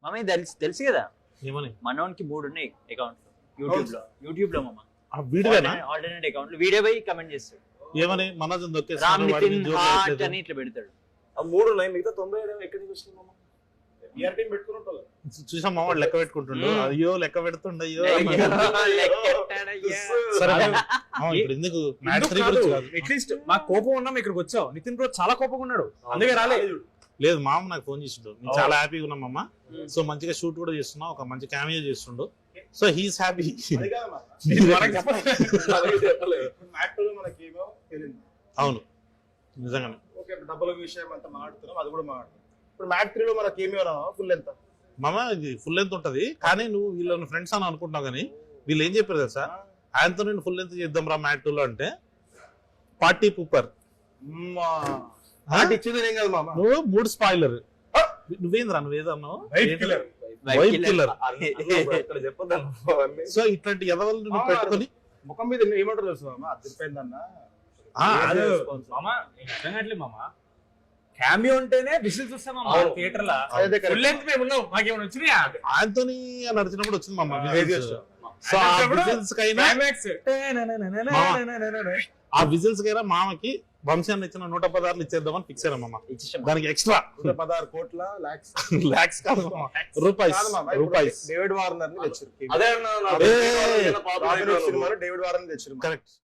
Mummy తెలుసు కదా ఏమని మనోనికి 3 ఉన్నాయి అకౌంట్ యూట్యూబ్ లో మామ వీడియోనా ఆల్టర్నేట్ అకౌంట్ వీడియో పోయి కమెంట్ చేస్తాడు ఏమని మనోజ్ రామ్ నితిన్ హార్ట్ అని ఇట్లా పెడతాడు. ఆ 3 ఉన్నాయి మిగతా 97 ఎక్కడి నుంచి వచ్చింది మామ? ఈఆర్ టీం పెట్టుకున్నట్టు చూసాం మామ లెక్క పెట్టుకుంటుండు. అయ్యో లెక్క పెడుతుండ అయ్యో సరే ఇప్పుడు ఎందుకు మ్యాచ్ 3 గురించి కాదు. అట్లీస్ట్ మాకు కోపం ఉన్నాం ఇక్కడికి వచ్చావు. నితిన్ బ్రో చాలా కోపంగా ఉన్నాడు అందుకే రాలేదు. లేదు మామ నాకు ఫోన్ చేసిండు నేను చాలా హ్యాపీగా ఉన్నాం అమ్మ. సో మంచిగా షూట్ కూడా చేస్తున్నా ఒక మంచి క్యామియో చేస్తుండు. So he's happy. అవును నిజంగానే. ఓకే డబ్బుల విషయం అంతా మాట్లాడుతున్నాం అది కూడా మాట్లాడుతున్నాం. ఇప్పుడు మ్యాట్ 3 లో మనకి ఏమి ఫుల్ ఎంత మామ ఇది ఫుల్ లెంత్ ఉంటది కానీ నువ్వు వీళ్ళని ఫ్రెండ్స్ అని అనుకుంటున్నావు కానీ వీళ్ళు ఏం చెప్పారు తెలుసా ఆయనతో నేను ఫుల్ లెంత్ చేద్దాం రా మ్యాట్ 2 లో అంటే పార్టీ పూపర్ ఇచ్చింది ఏం కాదు మామ. నువ్వు 3 స్పాయిలర్ నువ్వేంద్రా నువ్వేదన్నావు వైట్ కిల్లర్ వైట్ కిల్లర్. ఇక్కడ చెప్పొద్దాం సో ఇట్లాంటి ఎదవలు నువ్వు పెట్టుకొని ముఖం మీద ఏమంటారు తెలుసు మామ అదిరిపోయిందన్న. మామ నిజంగా మామ క్యామియో ఉంటేనే విజిల్స్ వస్తాయి మామ థియేటర్ లో. ఫుల్ లెంత్ మేము ఉన్నాం మాకేమైనా వచ్చినాయా? ఆంటోనీ అని అడిచినప్పుడు వచ్చింది మామ విజిల్స్. సో ఆ విజిల్స్ కైనా ఆ విజిల్స్ కైనా మామకి వంశాన్ని ఇచ్చిన 116 ఇచ్చేద్దామని ఫిక్స్ అయినా మామ. దానికి ఎక్స్ట్రా 116 కోట్ల లాక్స్ కాదు రూపాయిస్. డేవిడ్ వార్నర్ ని తెచ్చారు. అదే డేవిడ్ వార్నర్ తెచ్చారు కరెక్ట్.